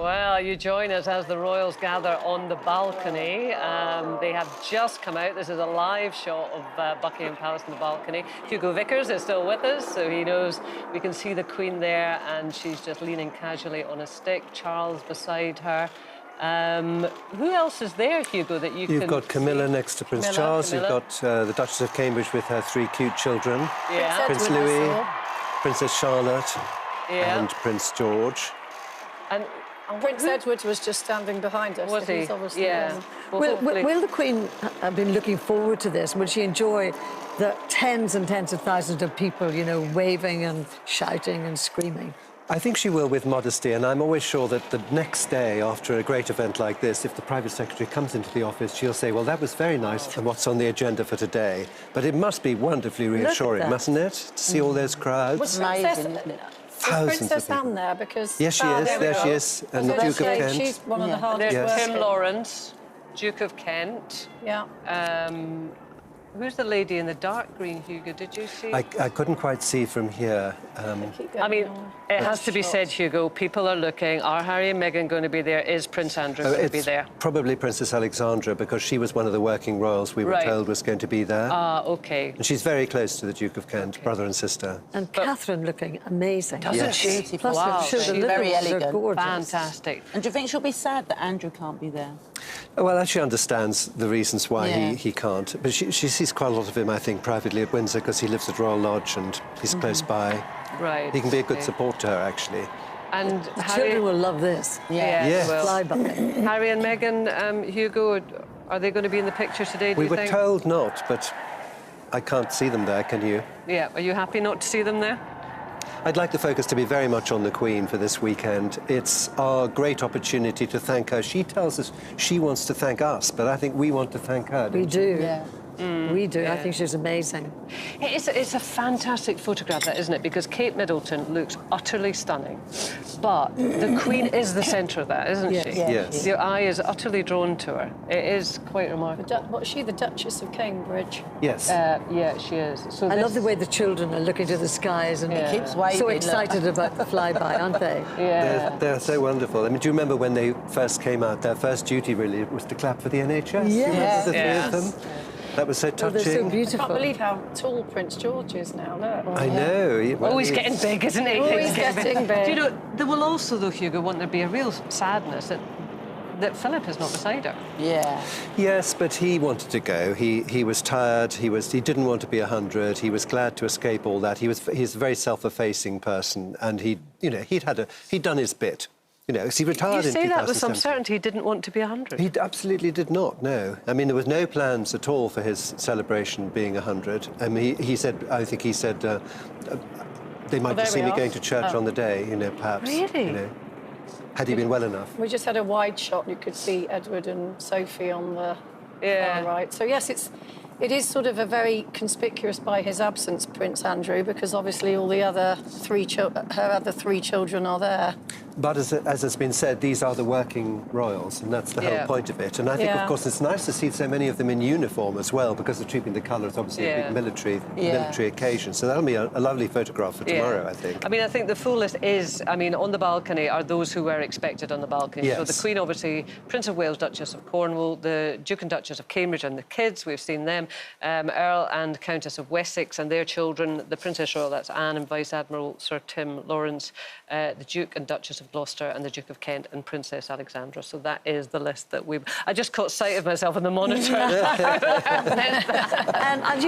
Well, you join us as the royals gather on the balcony. They have just come out. This is a live shot of Buckingham Palace on the balcony. Hugo Vickers is still with us, so he knows we can see the Queen there, and she's just leaning casually on a stick. Charles beside her. Who else is there, Hugo, that you can You've got Camilla next to Prince Charles. Camilla. You've got the Duchess of Cambridge with her 3 cute children. Yeah. Prince Louis, Princess Charlotte, Yeah. and Prince George. And Prince Edward was just standing behind us. Was he? He's obviously Yeah. Well, Will the Queen have been looking forward to this? Will she enjoy the tens and tens of thousands of people, you know, waving and shouting and screaming? I think she will with modesty, and I'm always sure that the next day after a great event like this, if the private secretary comes into the office, she'll say, well, that was very nice, and what's on the agenda for today? But it must be wonderfully reassuring, mustn't it, to see all those crowds? Was Princess Anne there? Because yes, she is. There she is, and the Duke of Kent. She's one of the hardest there's working. Tim Lawrence, Duke of Kent. Yeah. Who's the lady in the dark green, Hugo? Did you see? I couldn't quite see from here. I mean, it has to be said, Hugo, people are looking. Are Harry and Meghan going to be there? Is Prince Andrew going to be there? Probably Princess Alexandra, because she was one of the working royals we were told was going to be there. Ah, OK. And she's very close to the Duke of Kent, brother and sister. And Catherine looking amazing. Doesn't she? Plus, Wow. she's very elegant. gorgeous. Fantastic. And do you think she'll be sad that Andrew can't be there? Well, she understands the reasons why he can't. But she sees quite a lot of him, I think, privately at Windsor, because he lives at Royal Lodge and he's close by. Right. He can be a good support to her, actually. And The children will love this. Yeah, Yes. they will. Fly by. Harry and Meghan, Hugo, are they going to be in the picture today, do We you were think? told not, but I can't see them there, can you? Yeah. Are you happy not to see them there? I'd like the focus to be very much on the Queen for this weekend. It's our great opportunity to thank her. She tells us she wants to thank us, but I think we want to thank her. We do. Yeah. We do. I think she's amazing. It's a fantastic photograph, that, isn't it? Because Kate Middleton looks utterly stunning. But the Queen is the centre of that, isn't she? Yes. Your eye is utterly drawn to her. It is quite remarkable. What is she, the Duchess of Cambridge? Yes. Yeah, she is. So I love the way the children are looking to the skies and Keeps waving. so excited about the flyby, aren't they? Yeah. They're so wonderful. I mean, do you remember when they first came out, their first duty really was to clap for the NHS? Yes. You remember the three Yes. of them? That was so Oh, touching. they're so I can't beautiful. believe how tall Prince George is now, look. I know. Well, Oh, he's getting big, isn't he? Oh, he's getting big. Do you know, there will also, though, Hugo, won't there be a real sadness that Philip is not beside her? Yeah. Yes, but he wanted to go. He was tired. He didn't want to be 100. He was glad to escape all that. He's a very self-effacing person, and he'd done his bit. You know, he retired You in say that with some 2017. certainty. He didn't want to be 100. He absolutely did not, no. I mean, there was no plans at all for his celebration being 100. I mean, he said, they might there just see we me are. going to church on the day, you know, perhaps. Really? You know, had he been well enough. We just had a wide shot. You could see Edward and Sophie on the far right. So, yes, it is sort of a very conspicuous by his absence, Prince Andrew, because obviously all the other her other three children are there. But as has been said, these are the working royals, and that's the whole point of it. And I think, of course, it's nice to see so many of them in uniform as well, because of Trooping the Colour is obviously a big military occasion. So that'll be a lovely photograph for tomorrow, I think. I mean, I think the full list is, I mean, on the balcony are those who were expected on the balcony. Yes. So the Queen, obviously, Prince of Wales, Duchess of Cornwall, the Duke and Duchess of Cambridge and the kids, we've seen them, Earl and Countess of Wessex and their children, the Princess Royal, that's Anne and Vice Admiral Sir Tim Lawrence, the Duke and Duchess of Gloucester and the Duke of Kent and Princess Alexandra. So that is the list that we've... I just caught sight of myself on the monitor. And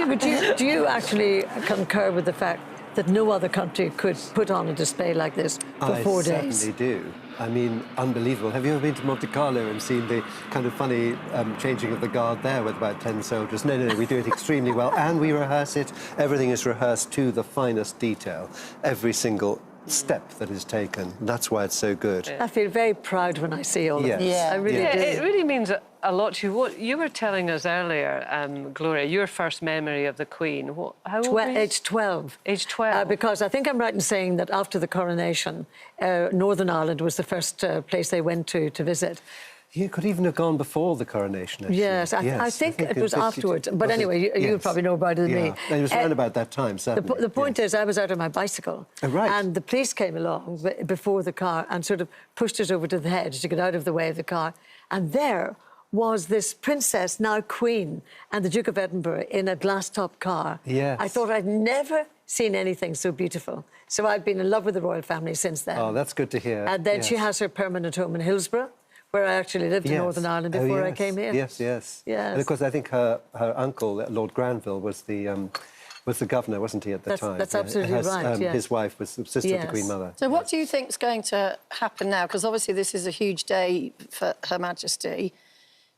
do you actually concur with the fact that no other country could put on a display like this for 4 days? I certainly do. I mean, unbelievable. Have you ever been to Monte Carlo and seen the kind of funny changing of the guard there with about 10 soldiers? No, we do it extremely well, and we rehearse it. Everything is rehearsed to the finest detail. Every single step that is taken. That's why it's so good. I feel very proud when I see all of this. Yeah. I really do. It really means a lot to you. What you were telling us earlier, Gloria, your first memory of the Queen. How old were you? Age 12. Age 12. Because I think I'm right in saying that after the coronation, Northern Ireland was the first place they went to visit. He could even have gone before the coronation, actually. Yes, I think it was afterwards. But was anyway, you probably know about it than me. And it was around about that time, certainly. The point is, I was out on my bicycle. Oh, right. And the police came along before the car and sort of pushed us over to the hedge to get out of the way of the car. And there was this princess, now queen, and the Duke of Edinburgh in a glass-top car. Yes. I thought I'd never seen anything so beautiful. So I've been in love with the royal family since then. Oh, that's good to hear. And then she has her permanent home in Hillsborough, where I actually lived in Northern Ireland before I came here. Yes. And of course, I think her uncle, Lord Granville, was the governor, wasn't he, at the time? That's absolutely right, His wife was the sister of the Queen Mother. So what do you think's going to happen now? Because obviously this is a huge day for Her Majesty.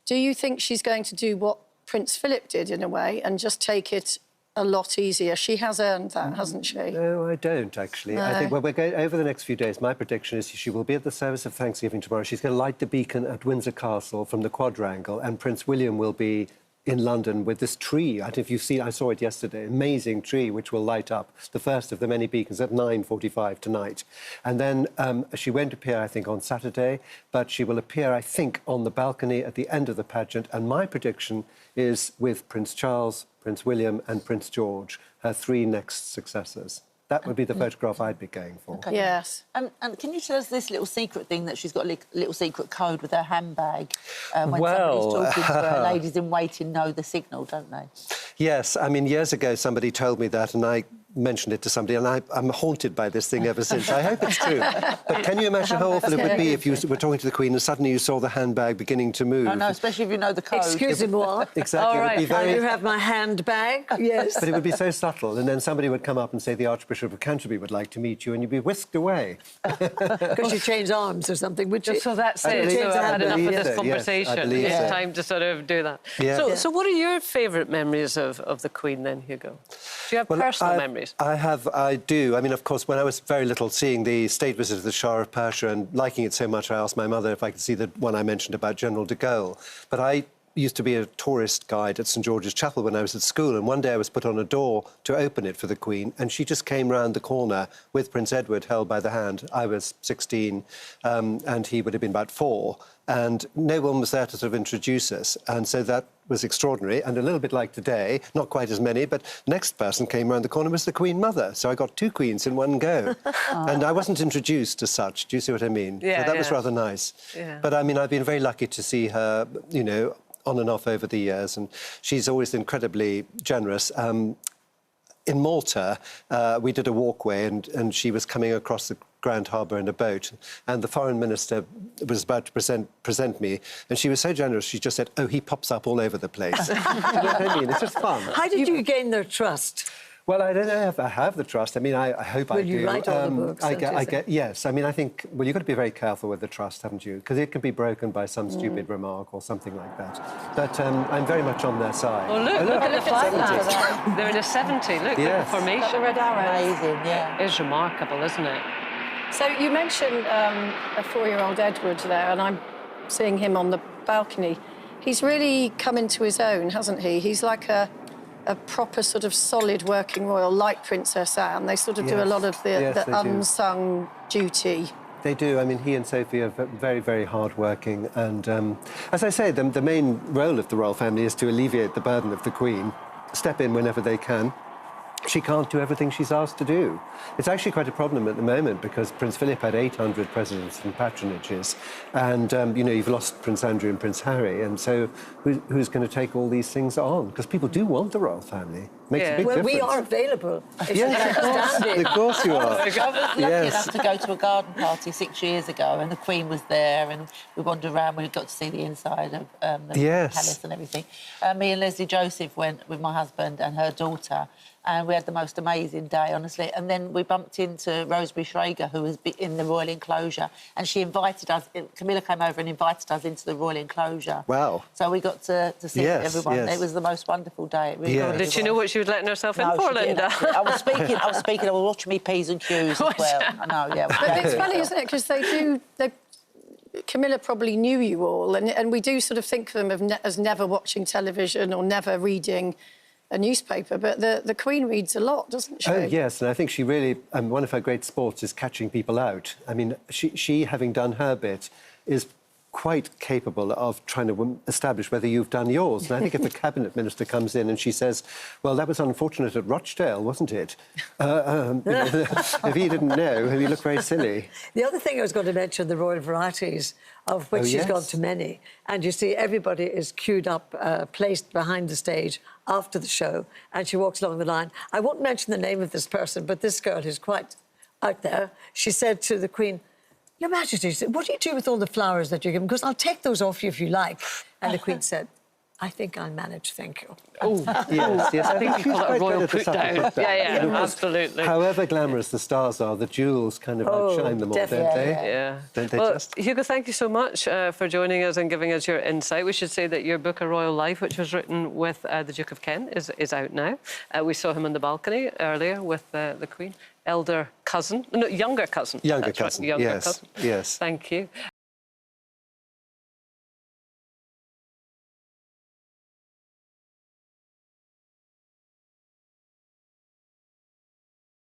Do you think she's going to do what Prince Philip did, in a way, and just take it a lot easier? She has earned that, hasn't she? No, I don't, actually. No. I think we're going over the next few days. My prediction is she will be at the service of Thanksgiving tomorrow. She's going to light the beacon at Windsor Castle from the quadrangle, and Prince William will be in London with this tree. I don't know if you've seen, I saw it yesterday, amazing tree which will light up, the first of the many beacons, at 9:45 tonight. And then she won't appear, I think, on Saturday, but she will appear, I think, on the balcony at the end of the pageant. And my prediction is with Prince Charles, Prince William and Prince George, her three next successors. That would be the photograph I'd be going for. Okay. Yes. And can you tell us this little secret thing that she's got a little secret code with her handbag? When Well, somebody's talking to her, ladies in waiting know the signal, don't they? Yes, I mean, years ago somebody told me that and I mentioned it to somebody and I'm haunted by this thing ever since. I hope it's true. But can you imagine how awful it would be if you were talking to the Queen and suddenly you saw the handbag beginning to move? Oh, no, especially if you know the code. Excusez-moi. Exactly. All right. It would be very... I do have my handbag, yes. But it would be so subtle, and then somebody would come up and say the Archbishop of Canterbury would like to meet you, and you'd be whisked away. Because you change arms or something, would you? So that's I it. believe So so. I've had enough of Yes, this I conversation. believe It's so. time to sort of do that. Yeah. So what are your favourite memories of the Queen then, Hugo? Do you have personal memories? I do. I mean, of course, when I was very little, seeing the state visit of the Shah of Persia and liking it so much, I asked my mother if I could see the one I mentioned about General de Gaulle. But I used to be a tourist guide at St George's Chapel when I was at school, and one day I was put on a door to open it for the Queen, and she just came round the corner with Prince Edward held by the hand. I was 16, and he would have been about 4, and no one was there to sort of introduce us, and so that was extraordinary, and a little bit like today, not quite as many, but next person came round the corner was the Queen Mother, so I got 2 queens in one go. And I wasn't introduced as such, do you see what I mean? Yeah, so that was rather nice. Yeah. But, I mean, I've been very lucky to see her, you know, on and off over the years, and she's always incredibly generous. In Malta, we did a walkway, and she was coming across the Grand Harbour in a boat, and the Foreign Minister was about to present me, and she was so generous, she just said, "Oh, he pops up all over the place." You know what I mean? It's just fun. How did you gain their trust? Well, I don't know if I have the trust. I mean, I hope I do. Well, you write all the books, I don't you get, yes. I mean, I think, well, you've got to be very careful with the trust, haven't you? Because it can be broken by some stupid remark or something like that. But I'm very much on their side. Oh, look at the flag there. They're in a 70. Look, Yes. the formation. The red arrows. Amazing, yeah. It's remarkable, isn't it? So you mentioned a 4-year-old Edward there, and I'm seeing him on the balcony. He's really come into his own, hasn't he? He's like a proper sort of solid working royal, like Princess Anne. They sort of do a lot of the unsung duty. They do. I mean, he and Sophie are very, very hard-working. And as I say, the main role of the royal family is to alleviate the burden of the Queen, step in whenever they can. She can't do everything she's asked to do. It's actually quite a problem at the moment because Prince Philip had 800 presidents and patronages, and, you know, you've lost Prince Andrew and Prince Harry, and so who's going to take all these things on? Because people do want the royal family. Makes a big difference. We are available. Yes, of course you are. I was lucky enough to go to a garden party 6 years ago, and the Queen was there, and we wandered around. We got to see the inside of the palace and everything. Me and Leslie Joseph went with my husband and her daughter, and we had the most amazing day, honestly. And then we bumped into Rosemary Schrager, who was in the royal enclosure, and she invited us. Camilla came over and invited us into the royal enclosure. Wow! So we got to see everyone. Yes. It was the most wonderful day. It really Did she know what she was letting herself in No, for, she didn't, Linda? actually. I was speaking. I was watching me P's and Q's as well. I know, yeah. But it's funny, isn't it? Because Camilla probably knew you all, and we do sort of think of them as never watching television or never reading a newspaper, but the Queen reads a lot, doesn't she? Oh, yes, and I think she really... one of her great sports is catching people out. I mean, she having done her bit, is quite capable of trying to establish whether you've done yours. And I think if a cabinet minister comes in and she says, well, that was unfortunate at Rochdale, wasn't it? If he didn't know, he looked very silly. The other thing I was going to mention, the royal varieties, of which she's gone to many. And you see everybody is queued up, placed behind the stage after the show, and she walks along the line. I won't mention the name of this person, but this girl who's quite out there, she said to the Queen, Your Majesty, what do you do with all the flowers that you give me? Because I'll take those off you if you like. And the Queen said, I think I'll manage, thank you. Oh, yes. I think you call it a royal put-down. Yeah, absolutely. However glamorous the stars are, the jewels kind of outshine them all, don't they? Yeah. Don't they well, just? Hugo, thank you so much for joining us and giving us your insight. We should say that your book, A Royal Life, which was written with the Duke of Kent, is out now. We saw him on the balcony earlier with the Queen. Younger cousin. Younger cousin, Younger yes, cousin. yes. Thank you.